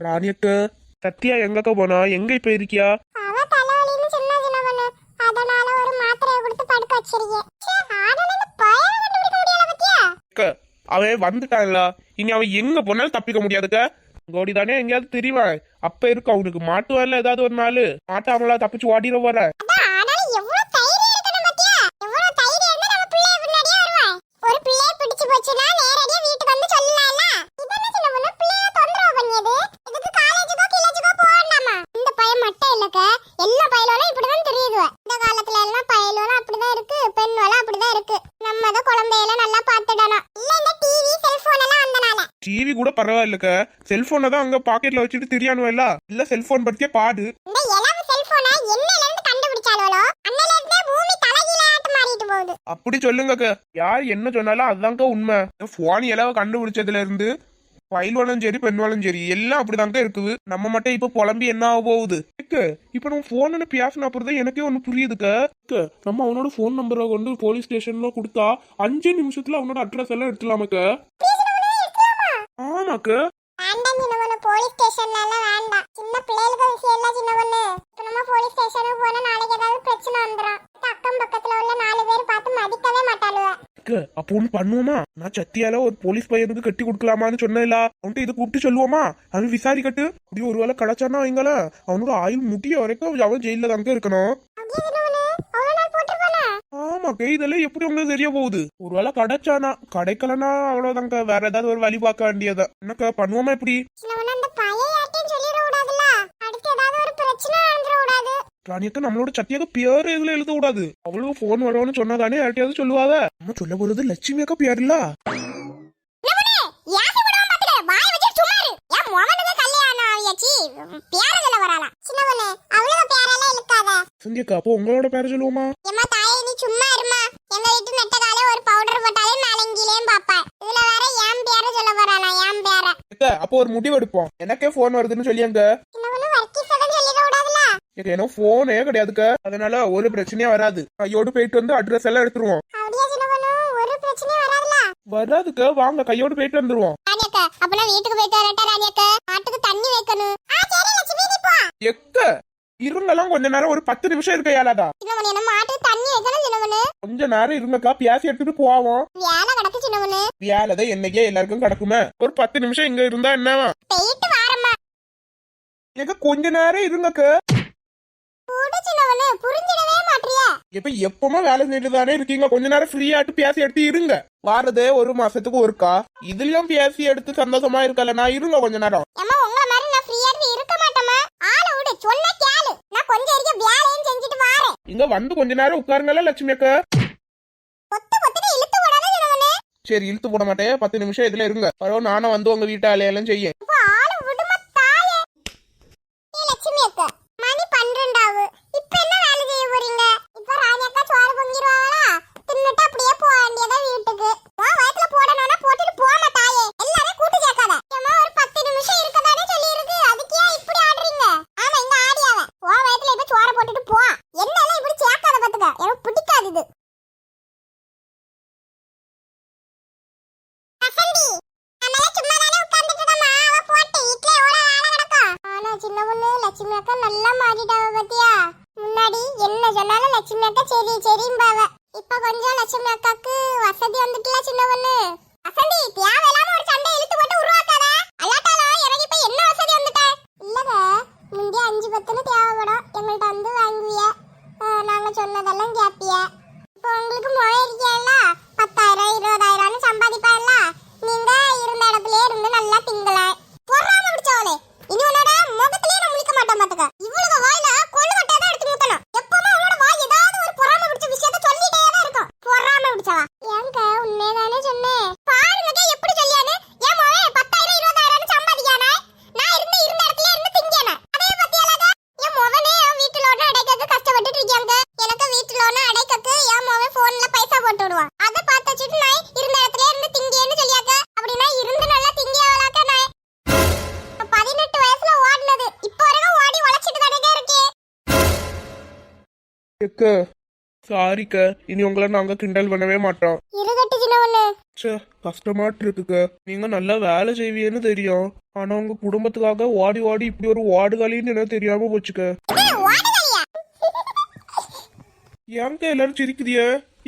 ராணியக்க சத்யா எங்கக்கா போனா? எங்க இப்ப இருக்கியா? அவ தலைவலின்னு சொன்னா சின்னவனு. அதனால ஒரு மாத்திரையை கொடுத்து படுக்க வச்சிருக்கேன். ஆனாலும் இந்த பையனை கண்டுபிடிக்க முடியல பத்தியா? அக்கா, அவன் வந்துட்டான்ல, இனி அவன் எங்க போனாலும் தப்பிக்க முடியாதுக்கா. கோடி தானே எங்கேயாவது தெரிவான். அப்ப இருக்கு அவனுக்கு மாட்டுவான்ல ஏதாவது ஒரு நாள். மாட்டாமலா தப்பிச்சு ஓடிட போற. அதான் ஆனாலும் எவ்வளவு தைரியம் இருக்கணும் பத்தியா? எவ்வளவு தைரியம் இருந்தா நம்ம பிள்ளைய பின்னாடியே வருவான். ஒரு பிள்ளைய பிடிச்சு போச்சுன்னா நேரடியா வீட்டுக்கு வந்து சொல்லலாம்ல. இதென்ன சின்னவனு பிள்ளைய தொந்தரவு பண்ணியது? இதுக்கு காலேஜுக்கோ கிளேஜுக்கோ போகண்டாமா? இந்த பையன் மட்டும் இல்லக்க, எல்லா பையலோடும் இப்படிதான் தெரியுது. இந்த காலத்துல எல்லாம் பையலோடும் அப்படிதான் இருக்கு, பெண்ணோடும் அப்படிதான் இருக்கு. நம்ம தான் குழந்தையெல்லாம் நல்லா பாத்துடணும். இல்ல இந்த டிவி செல்போன் எல்லாம் வந்தனால. டிவி கூட பரவாயில்லக்க, செல்போனை தான் அங்க பாக்கெட்ல வச்சுட்டு தெரியானுவ இல்ல செல்போன் பத்தியே பாடு. இந்த இளவு செல்போனை என்னையில இருந்து கண்டுபிடிச்சாலோ அன்னையில இருந்தே பூமி தலைகீழாட்டு மாறிட்டு போகுது. அப்படி சொல்லுங்கக்க, யார் என்ன சொன்னாலும் அதுதாங்க உண்மை. போன் எல்லாம் கண்டுபிடிச்சதுல இருந்து பயில்வாலும் சரி பெண்வாலும் சரி எல்லாம் அப்படிதாங்க இருக்குது. நம்ம மட்டும் இப்ப புலம்பி என்ன ஆக போகுது? இப்ப நம்ம போன் பேசின அப்புறம் தான் எனக்கே ஒண்ணு புரியுதுக்க. நம்ம அவனோட போன் நம்பரை கொண்டு போலீஸ் ஸ்டேஷன்ல கொடுத்தா 5 நிமிஷத்துல அவனோட அட்ரஸ் எல்லாம் எடுத்துலாமக்க. ஆமாக்க. வேண்டாம் சின்னவனு, போலீஸ் ஸ்டேஷன்ல எல்லாம் வேண்டாம். சின்ன பிள்ளைகளுக்கு விஷயம் இல்ல சின்னவனு. இப்ப நம்ம போலீஸ் ஸ்டேஷனுக்கு போனா நாளைக்கு ஏதாவது பிரச்சனை வந்துடும். அக்கம் பக்கத்துல உள்ள 4 பேர் பார்த்து மதிக்கவே மாட்டாளுவ. அப்போ ஒண்ணு பண்ணுவோமா? நான் சத்தியால ஒரு போலீஸ் பையனுக்கு கட்டி கொடுக்கலாமான்னு சொன்னேன்ல, அவன்கிட்ட இதை கூப்பிட்டு சொல்லுவோமா? அவன் விசாரிக்கட்டு. அப்படி ஒருவேளை கிடைச்சானா வைங்கள, அவனோட ஆயுள் முட்டிய வரைக்கும் அவன் ஜெயில தாங்க இருக்கணும். ஆமாக்கா, இதெல்லாம் எப்படி உங்களுக்கு தெரிய போகுது? ஒருவேளை கிடைச்சானா, கிடைக்கலனா அவ்வளவுதாங்க. வேற ஏதாவது ஒரு வழி பார்க்க வேண்டியதா. என்னக்கா பண்ணுவோமா? எப்படி ராணியக்கா, நம்மளோட சத்தியாக பேரு எதுல எழுத கூடாது. அவளுக்கு போன் வரும்னு சொன்னதானே யார்ட்டையாவது சொல்லுவாத. நம்ம சொல்ல போறது லட்சுமி அக்கா பேர் இல்ல. சந்தியக்கா, அப்போ உங்களோட பேரை சொல்லுவோமா? அப்போ ஒரு முடிவு எடுப்போம். எனக்கே போன் வருதுன்னு சொல்லியாங்க. ஏன்னா போனே கிடையாதுக்க, அதனால ஒரு பிரச்சனையா வராது. கையோடு போயிட்டு வந்து அட்ரஸ் எல்லாம் எடுத்துருவோம். வராதுக்க, வாங்க கையோடு போயிட்டு வந்துருவோம். எக்க இருங்கெல்லாம் கொஞ்ச நேரம், ஒரு 10 நிமிஷம் இருக்க இயலாதா? கொஞ்ச நேரம் இருங்கக்கா, பேசி எடுத்துட்டு போவோம். வேலைதான் என்னைக்கே எல்லாருக்கும் கிடக்குமே. ஒரு 10 நிமிஷம் இங்க இருந்தா என்னவா? கொஞ்ச நேரம் இருங்கக்க. இப்ப எப்பவுமே வேலை செஞ்சுட்டு தானே இருக்கீங்க. கொஞ்ச நேரம் ஃப்ரீயாட்டு பேசி எடுத்து இருங்க. வாரதே 1 மாசத்துக்கு ஒருக்கா. இதுலயும் பேசி எடுத்து சந்தோஷமா இருக்கல. நான் இருங்க கொஞ்ச நேரம். இங்க வந்து கொஞ்ச நேரம் உட்காருங்கல்ல லட்சுமி அக்கா. சரி, இழுத்து போட மாட்டேன். 10 நிமிஷம் இதுல இருங்க. பரவாயில்ல, நானும் வந்து உங்க வீட்டு வேலையெல்லாம் செய்ய. நல்லா மாறிட்டாவ பத்தியா? முன்னாடி என்ன சொன்னாலும் லட்சுமி அக்கா சரி சரிம்பாவ. இப்ப கொஞ்சம் லட்சுமி அக்காக்கு வசதி வந்துட்டுல சின்ன பொண்ணு. வசந்தி, தேவையில்லாம ஒரு சண்டை இழுத்து போட்டு உருவாக்காத. அல்லாட்டாலும் எனக்கு இப்ப என்ன வசதி வந்துட்ட? இல்லங்க, முந்தி 5-10 தேவைப்படும். எங்கள்கிட்ட வந்து வாங்குவிய, நாங்க சொன்னதெல்லாம் கேப்பிய. இப்போ உங்களுக்கு முறை இருக்கேல்ல, 10,000 20,000 சம்பாதிப்பாங்கல்ல. நீங்க இருந்த இடத்துலயே இருந்து நல்லா திங்கல. பொறாம பிடிச்சவளே, இனி உன்னோட முகத்திலேயே நான் முழிக்க மாட்டேன் பாத்துக்க. இவ்வளவு வாயில கொள்ளு கட்டையதான் எடுத்து ஊத்தணும். எப்பவுமே உன்னோட வாய் ஏதாவது ஒரு பொறாம பிடிச்ச விஷயத்த சொல்லிட்டே தான் இருக்கும். பொறாம பிடிச்சவா. ஏங்க உண்மைதானே சொன்னேன். பாருங்க எப்படி சொல்லியானு. ஏன் மோவே 10,000 20,000 சம்பாதிக்கானே, நான் இருந்த இடத்துலயே இருந்து திங்கானே. அதே பத்தியாலாத என் மோவனே வீட்டுல ஒண்ணு அடைக்க கஷ்டப்பட்டுட்டு இருக்காங்க. எனக்கு வீட்டுல ஒண்ணு அடைக்கக்கு என் மோவே போன்ல பைசா போட்டு விடுவான். அதை பார்த்து வச்சுட்டு நான் இருந்த இடத்துலயே இருந்து திங்கேன்னு சொல்லியாக்க. அப்படின்னா இருந்து நல்லா திங்கியாவளாக்க. நான் 18 வயசுல ஓடுனது இப்ப வரைக்கும் ஓடி உழைச்சிட்டு தானே இருக்கே. சாரிக்க, இனி உங்களை நாங்க கிண்டல் பண்ணவே மாட்டோம். இருக்கட்டு சின்ன பொண்ணு. ச்சே, கஷ்டமாட்டு இருக்குக்க. நீங்க நல்லா வேலை செய்வீன்னு தெரியும், ஆனா உங்க குடும்பத்துக்காக ஓடி ஓடி இப்படி ஒரு ஓடுகாலின்னு என்ன தெரியாம போச்சுக்க. ஓடுகாலியா? ஏங்க எல்லாரும் சிரிக்குதிய?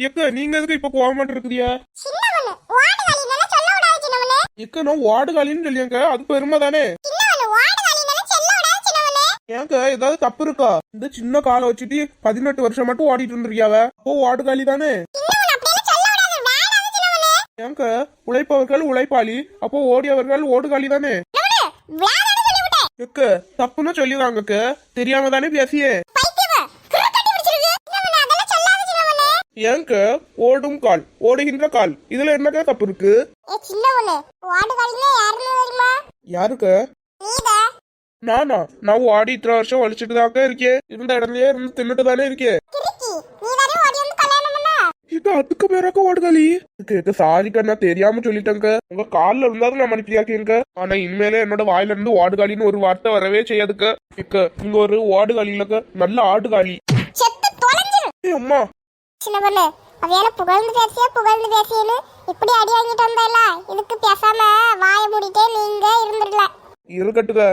எக்க நீங்க எதுக்கு இப்ப கோவமாட்டு இருக்குதியா? சின்ன பொண்ணு, ஓடுகாலினால சொல்ல விடாத சின்ன பொண்ணு. எக்க நான் ஓடுகாலின்னு சொல்லியாங்க, அது பெருமை தானே. சின்ன பொண்ணு, ஓடுகாலினால சொல்ல விடாத சின்ன பொண்ணு. ஏங்க ஏதாவது தப்பு இருக்கா? இந்த சின்ன காலை வச்சுட்டு 18 வருஷம் மட்டும் ஓடிட்டு இருந்திருக்கியாவ, அப்போ ஓடுகாலி தானே. சின்ன பொண்ணு, அப்படியெல்லாம் சொல்ல விடாத, வேணாத சின்ன பொண்ணு. ஏங்க உழைப்பவர்கள் உழைப்பாளி, அப்போ ஓடியவர்கள் ஓடுகாலி தானே. சின்ன பொண்ணு, வேணான்னு சொல்லிவிட்டேன். எக்க தப்புன்னு சொல்லிடுறாங்கக்க, தெரியாம தானே பேசியே. பைத்தியமா, கிறுக்கட்டி பிடிச்சிருக்கு. சின்ன பொண்ணு, அதெல்லாம் சொல்லாத சின்ன பொண்ணு. ஏங்க ஓடும் கால், ஓடுகின்ற கால், இதுல என்னக்கா தப்பு இருக்கு? ஏ சின்ன பொண்ணு, ஓடுகாலினா யாருன்னு தெரியுமா? யாருக்க? நீதான். நானா? நான் ஓடி இத்தனை வருஷம் வலிச்சுட்டு தாக்க இருக்கேன், இருந்த இடத்துலயே இருந்து தின்னுட்டு தானே இருக்கேன். கிறுக்கி, நீதானே ஓடி வந்து கல்யாணம் பண்ண? இது அதுக்கு பேராக்க ஓடுகாலி. சாரிக்கா, நான் தெரியாம சொல்லிட்டேங்க. உங்க கால்ல இருந்தாலும் நான் மன்னிப்பியாக்கேங்க, ஆனா இனிமேல என்னோட வாயில இருந்து ஓடுகாலின்னு ஒரு வார்த்தை வரவே செய்யாதுக்க. இக்க நீங்க ஒரு ஓடுகாலி இல்லக்க, நல்ல ஆட்டுகாலி. செத்து தொலைஞ்சிரு. அம்மா சின்ன பொண்ணு, அவையால புகழ்ந்து பேசியேன்னு இப்படி அடி வாங்கிட்டு வந்தால, இதுக்கு பேசாம வாய மூடிட்டே நீங்க இருந்துடலாம். இருக்கட்டுக்க.